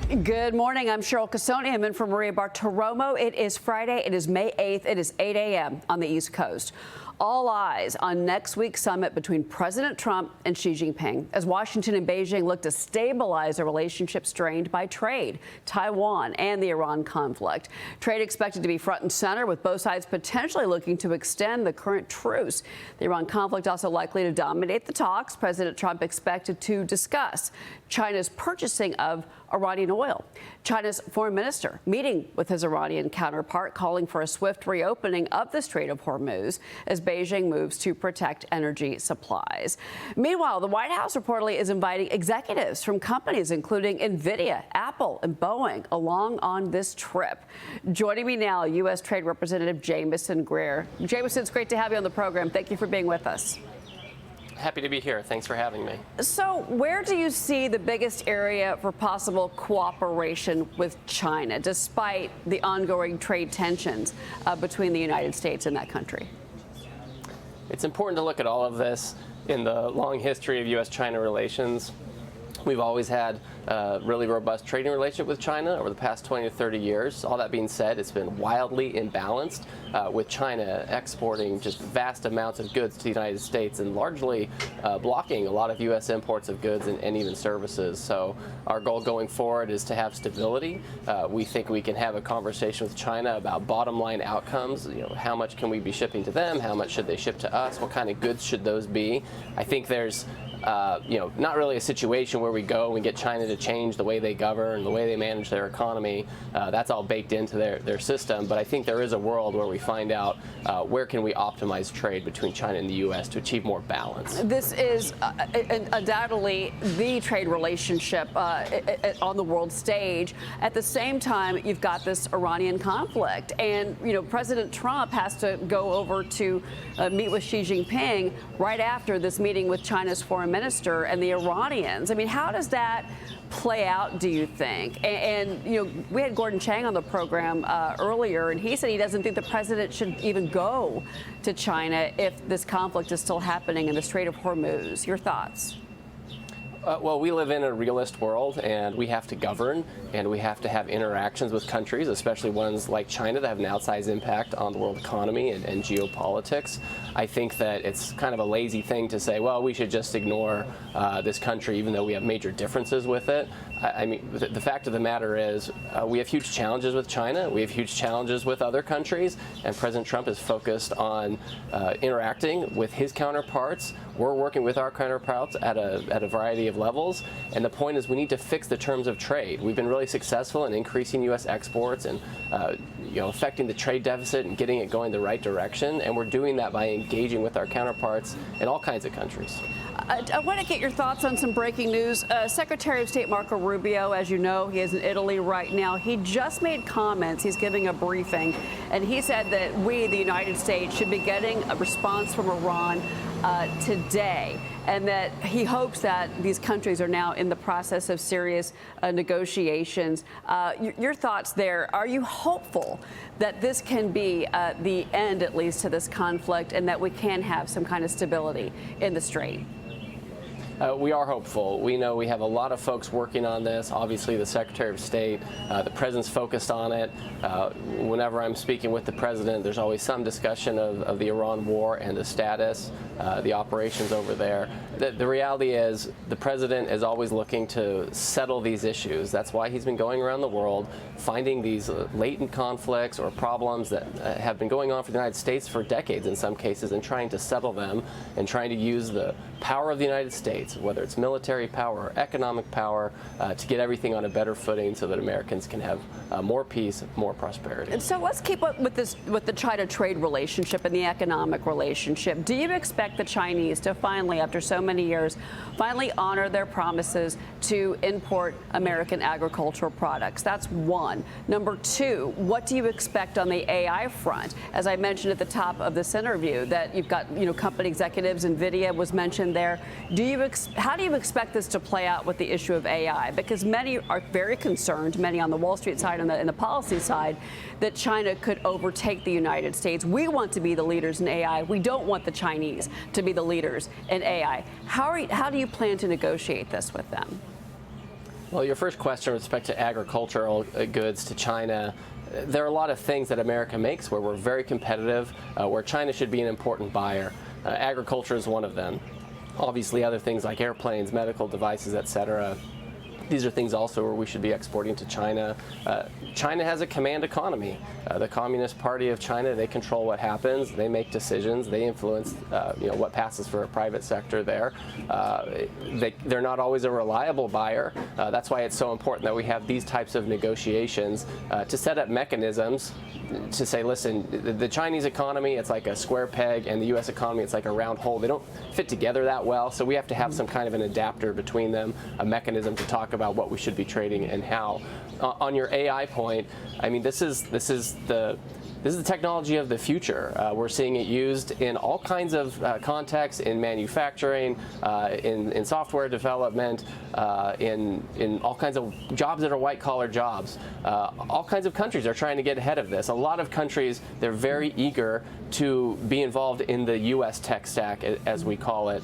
Good morning. I'm Cheryl Casoni. I'm in for Maria Bartiromo. It is Friday. It is May 8th. It is 8 a.m. on the East Coast. All eyes on next week's summit between President Trump and Xi Jinping as Washington and Beijing look to stabilize a relationship strained by trade, Taiwan, and the Iran conflict. Trade expected to be front and center, with both sides potentially looking to extend the current truce. The Iran conflict also likely to dominate the talks. President Trump expected to discuss China's purchasing of Iranian oil. China's foreign minister meeting with his Iranian counterpart, calling for a swift reopening of the Strait of Hormuz as Beijing moves to protect energy supplies. Meanwhile, the White House reportedly is inviting executives from companies including NVIDIA, Apple, and Boeing along on this trip. Joining me now, U.S. Trade Representative Jamieson Greer. Jamieson, it's great to have you on the program. Thank you for being with us. Happy to be here. Thanks for having me. So where do you see the biggest area for possible cooperation with China, despite the ongoing trade tensions between the United States and that country? It's important to look at all of this in the long history of U.S.-China relations. We've always had a really robust trading relationship with China over the past 20 to 30 years. All that being said, it's been wildly imbalanced, with China exporting just vast amounts of goods to the United States and largely blocking a lot of U.S. imports of goods and even services. So our goal going forward is to have stability. We think we can have a conversation with China about bottom line outcomes. You know, how much can we be shipping to them? How much should they ship to us? What kind of goods should those be? I think there's not really a situation where we go and we get China to change the way they govern, the way they manage their economy. That's all baked into their system. But I think there is a world where we find out where can we optimize trade between China and the U.S. to achieve more balance. This is undoubtedly the trade relationship on the world stage. At the same time, you've got this Iranian conflict. And, President Trump has to go over to meet with Xi Jinping right after this meeting with China's foreign minister and the Iranians. I mean, how does that play out, do you think? And we had Gordon Chang on the program earlier, and he said he doesn't think the president should even go to China if this conflict is still happening in the Strait of Hormuz. Your thoughts? Well, we live in a realist world, and we have to govern, and we have to have interactions with countries, especially ones like China that have an outsized impact on the world economy and geopolitics. I think that it's kind of a lazy thing to say, well, we should just ignore this country, even though we have major differences with it. I mean, the fact of the matter is we have huge challenges with China. We have huge challenges with other countries, and President Trump is focused on interacting with his counterparts. We're working with our counterparts at a variety of levels, and the point is we need to fix the terms of trade. We've been really successful in increasing U.S. exports and affecting the trade deficit and getting it going the right direction, and we're doing that by engaging with our counterparts in all kinds of countries. I want to get your thoughts on some breaking news. Secretary of State Marco Rubio, as you know, he is in Italy right now. He just made comments. He's giving a briefing, and he said that we, the United States, should be getting a response from Iran today, and that he hopes that these countries are now in the process of serious negotiations. Your thoughts there? Are you hopeful that this can be the end, at least, to this conflict, and that we can have some kind of stability in the Strait? We are hopeful. We know we have a lot of folks working on this. Obviously, the Secretary of State, the President's focused on it. Whenever I'm speaking with the President, there's always some discussion of the Iran war and the status, the operations over there. The reality is the President is always looking to settle these issues. That's why he's been going around the world, finding these latent conflicts or problems that have been going on for the United States for decades in some cases, and trying to settle them and trying to use the power of the United States, whether it's military power or economic power, to get everything on a better footing so that Americans can have more peace, more prosperity. And so let's keep up with the China trade relationship and the economic relationship. Do you expect the Chinese to finally, after so many years, finally honor their promises to import American agricultural products? That's one. Number two, what do you expect on the AI front? As I mentioned at the top of this interview, that you've got company executives, NVIDIA was mentioned there. How do you expect this to play out with the issue of AI? Because many are very concerned, many on the Wall Street side and the policy side, that China could overtake the United States. We want to be the leaders in AI. We don't want the Chinese to be the leaders in AI. How do you plan to negotiate this with them? Well, your first question with respect to agricultural goods to China, there are a lot of things that America makes where we're very competitive, where China should be an important buyer. Agriculture is one of them. Obviously, other things like airplanes, medical devices, etc. These are things also where we should be exporting to China. China has a command economy. The Communist Party of China, they control what happens. They make decisions. They influence what passes for a private sector there. They're not always a reliable buyer. That's why it's so important that we have these types of negotiations to set up mechanisms to say, listen, the Chinese economy, it's like a square peg, and the U.S. economy, it's like a round hole. They don't fit together that well, so we have to have some kind of an adapter between them, a mechanism to talk about what we should be trading and how. On your AI point, I mean, this is the technology of the future. We're seeing it used in all kinds of contexts, in manufacturing, in software development, in all kinds of jobs that are white-collar jobs. All kinds of countries are trying to get ahead of this. A lot of countries, they're very eager to be involved in the U.S. tech stack, as we call it.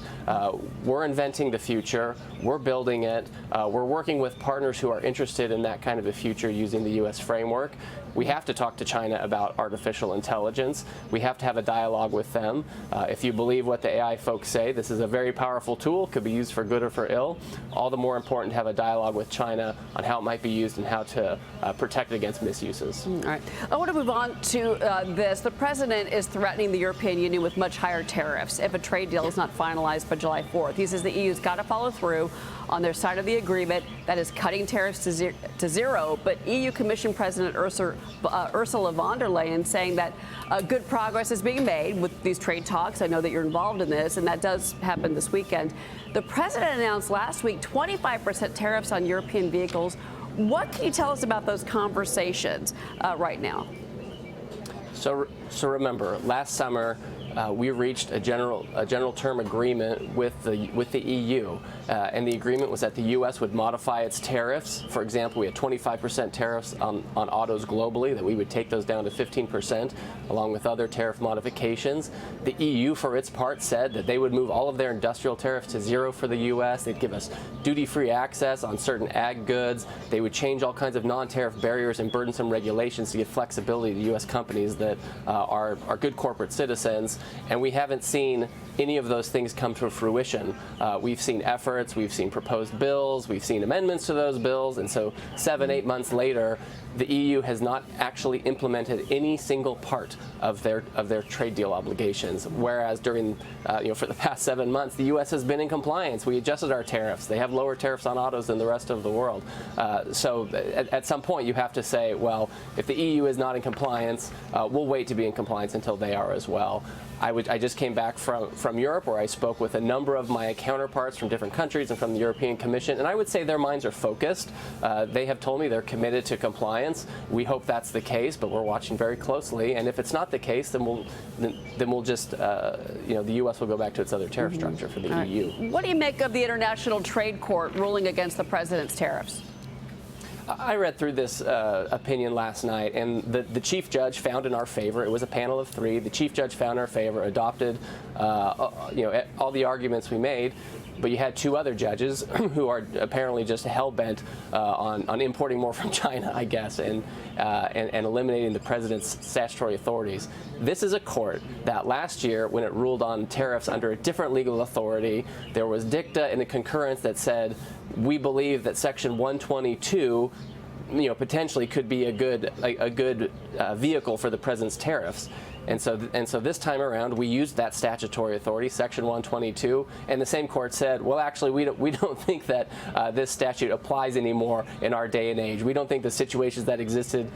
We're inventing the future. We're building it. We're working with partners who are interested in that kind of a future using the U.S. framework. We have to talk to China about artificial intelligence. We have to have a dialogue with them. If you believe what the AI folks say, this is a very powerful tool, could be used for good or for ill. All the more important to have a dialogue with China on how it might be used and how to protect it against misuses. All right. I want to move on to this. The president is threatening the European Union with much higher tariffs if a trade deal is not finalized by July 4th. He says the EU's got to follow through on their side of the agreement that is cutting tariffs to zero. But EU Commission President Ursula von der Leyen saying that good progress is being made with these trade talks. I know that you're involved in this, and that does happen this weekend. The president announced last week 25% tariffs on European vehicles. What can you tell us about those conversations right now? So remember, last summer, we reached a general term agreement with the EU, and the agreement was that the U.S. would modify its tariffs. For example, we had 25% tariffs on autos globally, that we would take those down to 15%, along with other tariff modifications. The EU, for its part, said that they would move all of their industrial tariffs to zero for the U.S. They'd give us duty-free access on certain ag goods. They would change all kinds of non-tariff barriers and burdensome regulations to give flexibility to U.S. companies that are good corporate citizens. And we haven't seen any of those things come to fruition. We've seen efforts, we've seen proposed bills, we've seen amendments to those bills, and so 7-8 months later, the EU has not actually implemented any single part of their trade deal obligations. Whereas during, for the past 7 months, the U.S. has been in compliance. We adjusted our tariffs. They have lower tariffs on autos than the rest of the world. So at some point, you have to say, well, if the EU is not in compliance, we'll wait to be in compliance until they are as well. I just came back from Europe, where I spoke with a number of my counterparts from different countries and from the European Commission, and I would say their minds are focused. They have told me they're committed to compliance. We hope that's the case, but we're watching very closely. And if it's not the case, then we'll just, the U.S. will go back to its other tariff structure for the EU. What do you make of the International Trade Court ruling against the president's tariffs? I read through this opinion last night, and the chief judge found in our favor. It was a panel of 3. The chief judge found in our favor, adopted all the arguments we made. But you had 2 other judges who are apparently just hell-bent on importing more from China, I guess, and eliminating the president's statutory authorities. This is a court that last year, when it ruled on tariffs under a different legal authority, there was dicta in the concurrence that said, we believe that Section 122 potentially could be a good vehicle for the president's tariffs. And so this time around, we used that statutory authority, Section 122, and the same court said, well, actually, we don't think that this statute applies anymore in our day and age. We don't think the situations that existed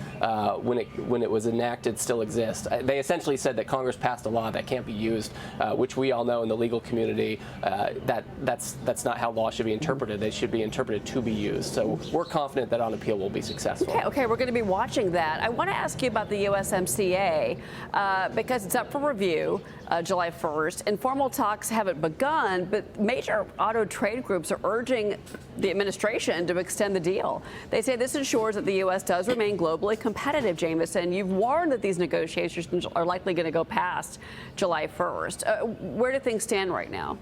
when it was enacted still exist. They essentially said that Congress passed a law that can't be used, which we all know in the legal community that's not how law should be interpreted. They should be interpreted to be used. So we're confident that on appeal we'll be successful. Okay, we're going to be watching that. I want to ask you about the USMCA. Because it's up for review July 1st. Informal talks haven't begun, but major auto trade groups are urging the administration to extend the deal. They say this ensures that the U.S. does remain globally competitive, Jamieson. You've warned that these negotiations are likely going to go past July 1st. Where do things stand right now?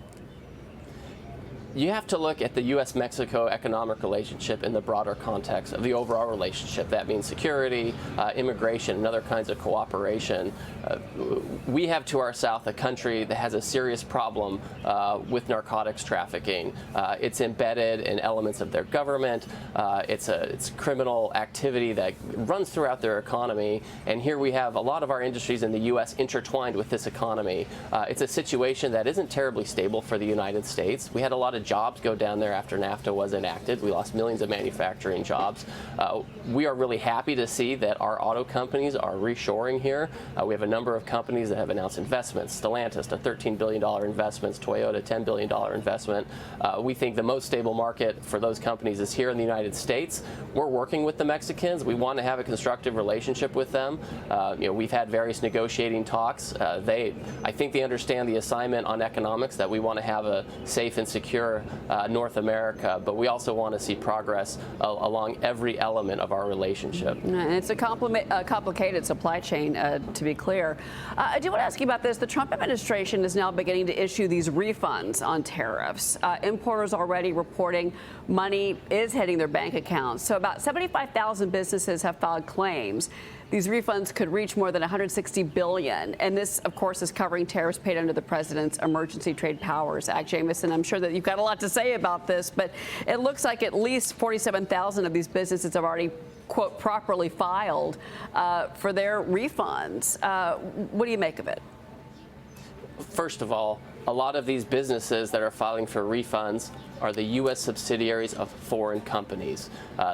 You have to look at the U.S.-Mexico economic relationship in the broader context of the overall relationship. That means security, immigration, and other kinds of cooperation. We have to our south a country that has a serious problem with narcotics trafficking. It's embedded in elements of their government. It's criminal activity that runs throughout their economy. And here we have a lot of our industries in the U.S. intertwined with this economy. It's a situation that isn't terribly stable for the United States. We had a lot of jobs go down there after NAFTA was enacted. We lost millions of manufacturing jobs. We are really happy to see that our auto companies are reshoring here. We have a number of companies that have announced investments. Stellantis, a $13 billion investment. Toyota, $10 billion investment. We think the most stable market for those companies is here in the United States. We're working with the Mexicans. We want to have a constructive relationship with them. We've had various negotiating talks. I think they understand the assignment on economics, that we want to have a safe and secure North America, but we also want to see progress along every element of our relationship. And it's a complicated supply chain, to be clear. I do want to ask you about this. The Trump administration is now beginning to issue these refunds on tariffs. Importers already reporting money is hitting their bank accounts. So about 75,000 businesses have filed claims. These refunds could reach more than $160 billion. And this, of course, is covering tariffs paid under the president's Emergency Trade Powers Act. Jamieson, I'm sure that you've got a lot to say about this, but it looks like at least 47,000 of these businesses have already, quote, properly filed for their refunds. What do you make of it? First of all, a lot of these businesses that are filing for refunds are the U.S. subsidiaries of foreign companies.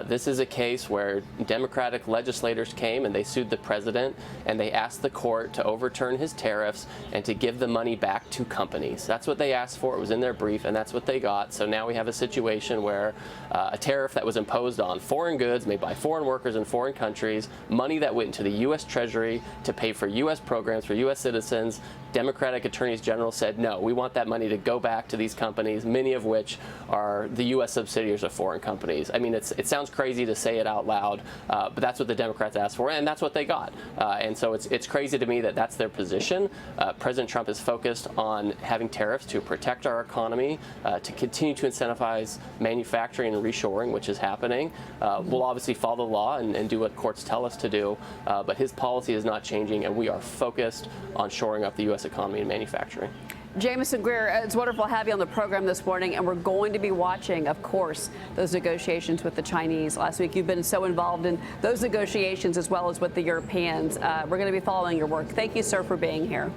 This is a case where Democratic legislators came and they sued the president and they asked the court to overturn his tariffs and to give the money back to companies. That's what they asked for. It was in their brief, and that's what they got. So now we have a situation where a tariff that was imposed on foreign goods made by foreign workers in foreign countries, money that went into the U.S. Treasury to pay for U.S. programs for U.S. citizens. Democratic attorneys general said, no, we want that money to go back to these companies, many of which are the U.S. subsidiaries of foreign companies. I mean, it sounds crazy to say it out loud, but that's what the Democrats asked for, and that's what they got. And so it's crazy to me that that's their position. President Trump is focused on having tariffs to protect our economy, to continue to incentivize manufacturing and reshoring, which is happening. We'll obviously follow the law and do what courts tell us to do, but his policy is not changing, and we are focused on shoring up the U.S. economy and manufacturing. Jamieson Greer, it's wonderful to have you on the program this morning, and we're going to be watching, of course, those negotiations with the Chinese. Last week, you've been so involved in those negotiations as well as with the Europeans. We're going to be following your work. Thank you, sir, for being here.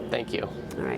Thank you. All right.